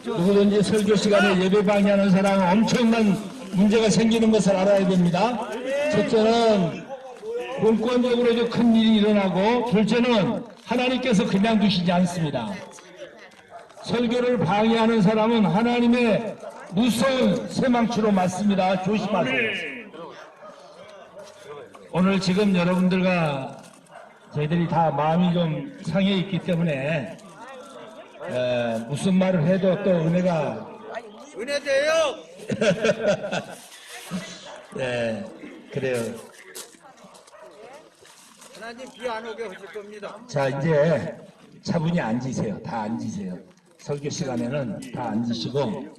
누구든지 설교 시간에 예배 방해하는 사람은 엄청난 문제가 생기는 것을 알아야 됩니다. 첫째는 공권적으로도 큰 일이 일어나고, 둘째는 하나님께서 그냥 두시지 않습니다. 설교를 방해하는 사람은 하나님의 무서운 쇠망치로 맞습니다. 조심하세요. 오늘 지금 여러분들과 저희들이 다 마음이 좀 상해 있기 때문에 무슨 말을 해도 또 은혜가 은혜돼요. 네, 그래요. 하나님 비 안 오게 하실 겁니다. 자, 이제 차분히 앉으세요. 다 앉으세요. 설교 시간에는 다 앉으시고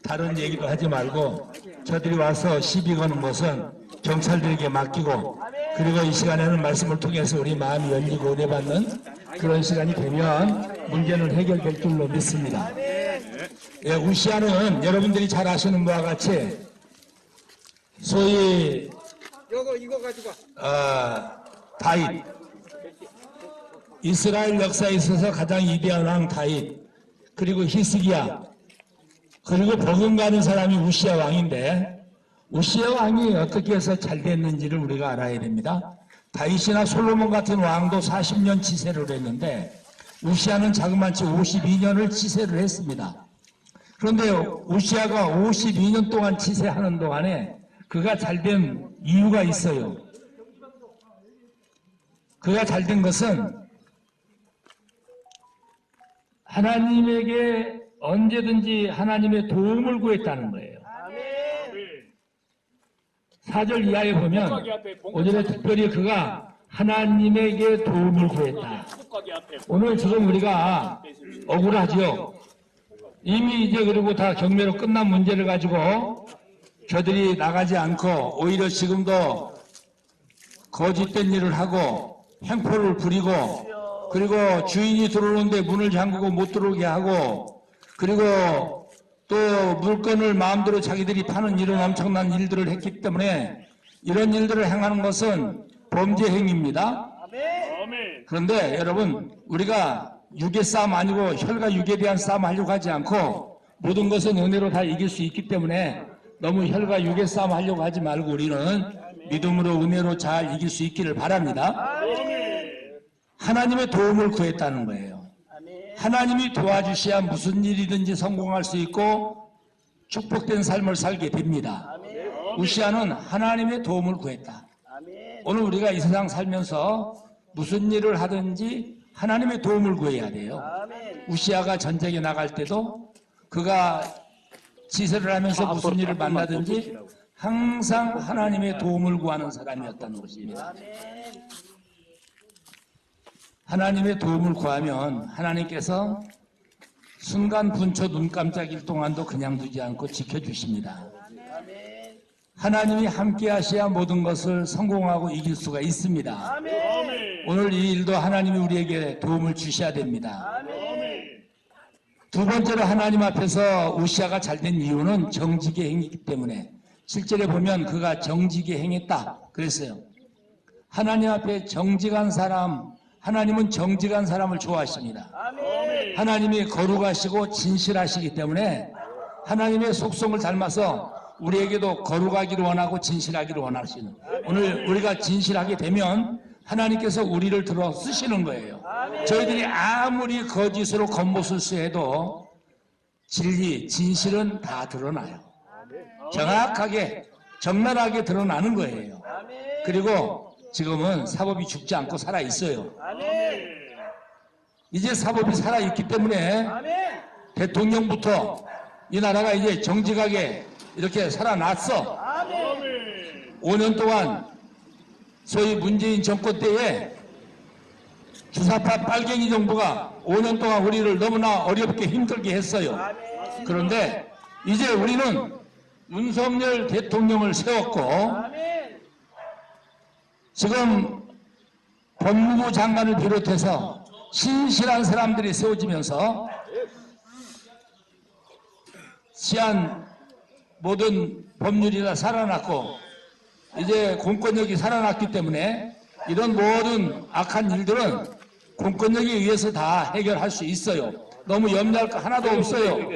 다른 얘기도 하지 말고, 저들이 와서 시비 거는 것은 경찰들에게 맡기고, 그리고 이 시간에는 말씀을 통해서 우리 마음이 열리고 은혜 받는 그런 시간이 되면 문제는 해결될 줄로 믿습니다. 예, 우시아는 여러분들이 잘 아시는 바와 같이 소위 이거 가지고 다윗, 이스라엘 역사에 있어서 가장 위대한 왕 다윗, 그리고 히스기야, 그리고 버금가는 사람이 우시아 왕인데, 우시아 왕이 어떻게 해서 잘 됐는지를 우리가 알아야 됩니다. 다윗이나 솔로몬 같은 왕도 40년 치세를 했는데 우시아는 자그마치 52년을 치세를 했습니다. 그런데 우시아가 52년 동안 치세하는 동안에 그가 잘된 이유가 있어요. 그가 잘된 것은 하나님에게 언제든지 하나님의 도움을 구했다는 거예요. 4절 이하에 보면 5절에 특별히 그가 하나님에게 도움을 구했다. 오늘 지금 우리가 억울하죠. 이미 이제 그리고 다 경매로 끝난 문제를 가지고 저들이 나가지 않고 오히려 지금도 거짓된 일을 하고 횡포를 부리고, 그리고 주인이 들어오는데 문을 잠그고 못 들어오게 하고, 그리고 또 물건을 마음대로 자기들이 파는 이런 엄청난 일들을 했기 때문에 이런 일들을 행하는 것은 범죄 행위입니다. 그런데 여러분, 우리가 육의 싸움 아니고 혈과 육에 대한 싸움 하려고 하지 않고 모든 것은 은혜로 다 이길 수 있기 때문에 너무 혈과 육의 싸움 하려고 하지 말고 우리는 믿음으로 은혜로 잘 이길 수 있기를 바랍니다. 하나님의 도움을 구했다는 거예요. 하나님이 도와주셔야 무슨 일이든지 성공할 수 있고 축복된 삶을 살게 됩니다. 우시아는 하나님의 도움을 구했다. 오늘 우리가 이 세상 살면서 무슨 일을 하든지 하나님의 도움을 구해야 돼요. 우시아가 전쟁에 나갈 때도 그가 지세를 하면서 무슨 일을 만나든지 항상 하나님의 도움을 구하는 사람이었다는 것입니다. 하나님의 도움을 구하면 하나님께서 순간 분초 눈 깜짝일 동안도 그냥 두지 않고 지켜주십니다. 하나님이 함께 하셔야 모든 것을 성공하고 이길 수가 있습니다. 오늘 이 일도 하나님이 우리에게 도움을 주셔야 됩니다. 두 번째로 하나님 앞에서 우시아가 잘된 이유는 정직에 행했기 때문에, 7절에 보면 그가 정직에 행했다 그랬어요. 하나님 앞에 정직한 사람, 하나님은 정직한 사람을 좋아하십니다. 하나님이 거룩하시고 진실하시기 때문에 하나님의 속성을 닮아서 우리에게도 거룩하기를 원하고 진실하기를 원하시는, 오늘 우리가 진실하게 되면 하나님께서 우리를 들어 쓰시는 거예요. 저희들이 아무리 거짓으로 겉모습을 쓰해도 진리, 진실은 다 드러나요. 정확하게, 적나라하게 드러나는 거예요. 그리고 지금은 사법이 죽지 않고 살아있어요. 이제 사법이 살아있기 때문에 대통령부터 이 나라가 이제 정직하게 이렇게 살아났어. 5년 동안 소위 문재인 정권 때에 주사파 빨갱이 정부가 5년 동안 우리를 너무나 어렵게 힘들게 했어요. 그런데 이제 우리는 윤석열 대통령을 세웠고 지금 법무부 장관을 비롯해서 신실한 사람들이 세워지면서 시한 모든 법률이 다 살아났고 이제 공권력이 살아났기 때문에 이런 모든 악한 일들은 공권력에 의해서 다 해결할 수 있어요. 너무 염려할 거 하나도 없어요.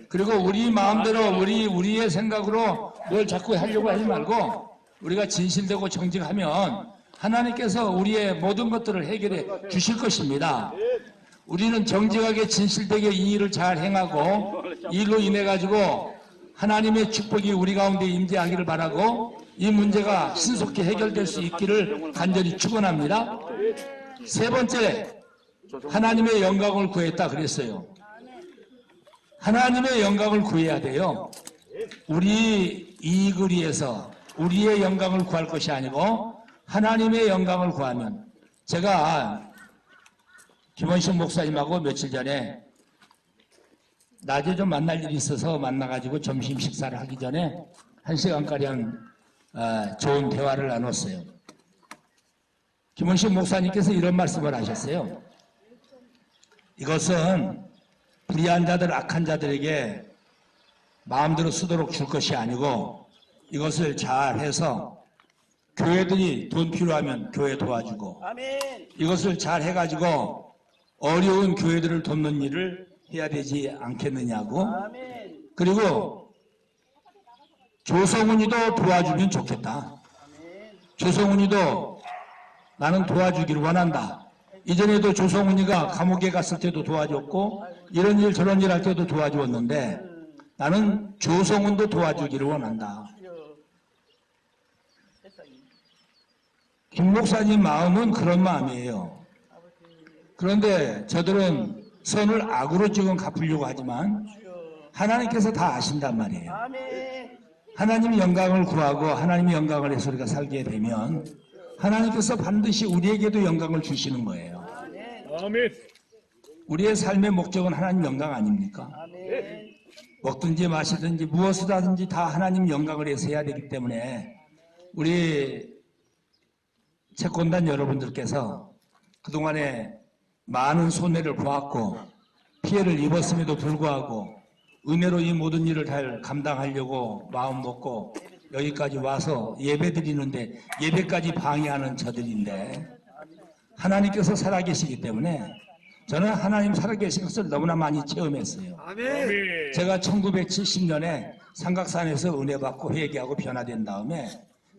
그리고 우리 마음대로 우리의 생각으로 뭘 자꾸 하려고 하지 말고 우리가 진실되고 정직하면 하나님께서 우리의 모든 것들을 해결해 주실 것입니다. 우리는 정직하게 진실되게 이 일을 잘 행하고 이 일로 인해 가지고 하나님의 축복이 우리 가운데 임재하기를 바라고 이 문제가 신속히 해결될 수 있기를 간절히 축원합니다. 세 번째, 하나님의 영광을 구했다 그랬어요. 하나님의 영광을 구해야 돼요. 우리 이익을 위해서 우리의 영광을 구할 것이 아니고 하나님의 영광을 구하면, 제가 김원식 목사님하고 며칠 전에 낮에 좀 만날 일이 있어서 만나가지고 점심 식사를 하기 전에 1시간가량 좋은 대화를 나눴어요. 김원식 목사님께서 이런 말씀을 하셨어요. 이것은 불의한 자들, 악한 자들에게 마음대로 쓰도록 줄 것이 아니고 이것을 잘해서 교회들이 돈 필요하면 교회 도와주고 이것을 잘 해가지고 어려운 교회들을 돕는 일을 해야 되지 않겠느냐고. 그리고 조성훈이도 도와주면 좋겠다. 조성훈이도 나는 도와주기를 원한다. 이전에도 조성훈이가 감옥에 갔을 때도 도와줬고 이런 일 저런 일 할 때도 도와주었는데 나는 조성훈도 도와주기를 원한다. 김 목사님 마음은 그런 마음이에요. 그런데 저들은 선을 악으로 지금 갚으려고 하지만 하나님께서 다 아신단 말이에요. 하나님의 영광을 구하고 하나님의 영광을 해서 우리가 살게 되면 하나님께서 반드시 우리에게도 영광을 주시는 거예요. 우리의 삶의 목적은 하나님 영광 아닙니까? 먹든지 마시든지 무엇을 하든지 다 하나님 영광을 위해서 해야 되기 때문에 우리 채권단 여러분들께서 그동안에 많은 손해를 보았고 피해를 입었음에도 불구하고 은혜로 이 모든 일을 잘 감당하려고 마음 먹고 여기까지 와서 예배 드리는데 예배까지 방해하는 저들인데 하나님께서 살아계시기 때문에 저는 하나님 살아계신 것을 너무나 많이 체험했어요. 제가 1970년에 삼각산에서 은혜 받고 회개하고 변화된 다음에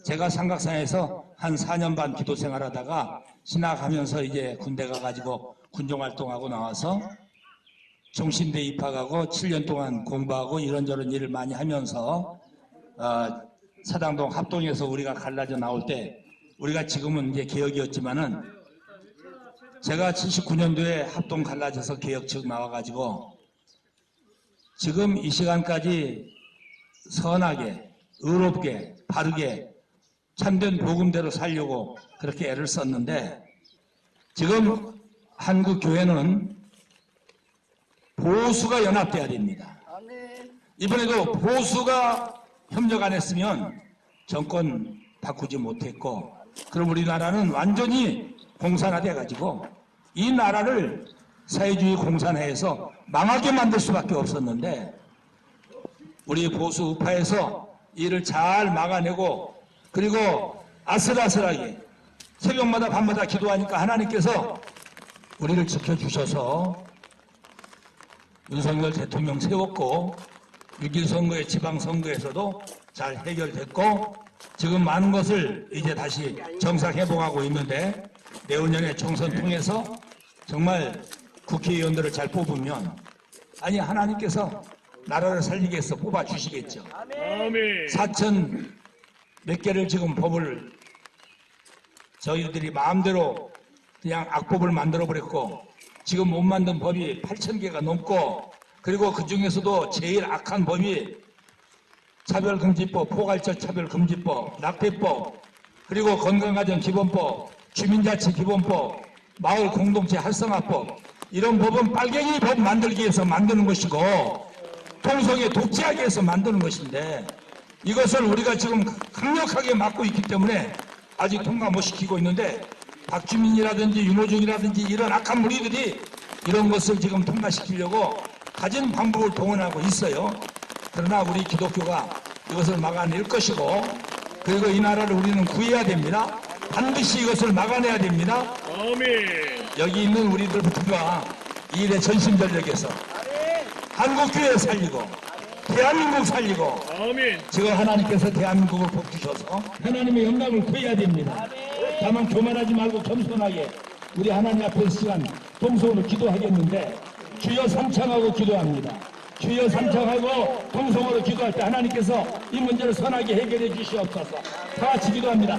제가 삼각산에서 한 4년 반 기도 생활하다가 신학하면서 이제 군대 가가지고 군종활동하고 나와서 종신대 입학하고 7년 동안 공부하고 이런저런 일을 많이 하면서 사당동 합동에서 우리가 갈라져 나올 때 우리가 지금은 이제 개혁이었지만은 제가 79년도에 합동 갈라져서 개혁 측 나와가지고 지금 이 시간까지 선하게 의롭게 바르게 참된 복음대로 살려고 그렇게 애를 썼는데 지금 한국 교회는 보수가 연합돼야 됩니다. 이번에도 보수가 협력 안 했으면 정권 바꾸지 못했고 그럼 우리나라는 완전히 공산화돼 가지고 이 나라를 사회주의 공산화해서 망하게 만들 수밖에 없었는데 우리 보수 우파에서 이를 잘 막아내고 그리고 아슬아슬하게 새벽마다 밤마다 기도하니까 하나님께서 우리를 지켜주셔서 윤석열 대통령 세웠고 6.1 선거의 지방선거에서도 잘 해결됐고 지금 많은 것을 이제 다시 정상회복하고 있는데 내후년에 총선 통해서 정말 국회의원들을 잘 뽑으면 아니 하나님께서 나라를 살리기 위해서 뽑아주시겠죠. 4천 몇 개를 지금 법을 저희들이 마음대로 그냥 악법을 만들어버렸고 지금 못 만든 법이 8,000개가 넘고 그리고 그 중에서도 제일 악한 법이 차별금지법, 포괄적 차별금지법, 낙태법, 그리고 건강가정기본법, 주민자치기본법, 마을공동체 활성화법 이런 법은 빨갱이 법 만들기 위해서 만드는 것이고 통성에 독재하기 위해서 만드는 것인데 이것을 우리가 지금 강력하게 막고 있기 때문에 아직 통과 못 시키고 있는데 박주민이라든지 윤호중이라든지 이런 악한 무리들이 이런 것을 지금 통과시키려고 가진 방법을 동원하고 있어요. 그러나 우리 기독교가 이것을 막아낼 것이고 그리고 이 나라를 우리는 구해야 됩니다. 반드시 이것을 막아내야 됩니다. 여기 있는 우리들부터가 이 일에 전심전력해서 한국교회 살리고 대한민국 살리고 지금 하나님께서 대한민국을 복주셔서 하나님의 영광을 구해야 됩니다. 다만 교만하지 말고 겸손하게 우리 하나님 앞에 시간 동성으로 기도하겠는데 주여 삼창하고 기도합니다. 주여 삼창하고 동성으로 기도할 때 하나님께서 이 문제를 선하게 해결해 주시옵소서. 다 같이 기도합니다.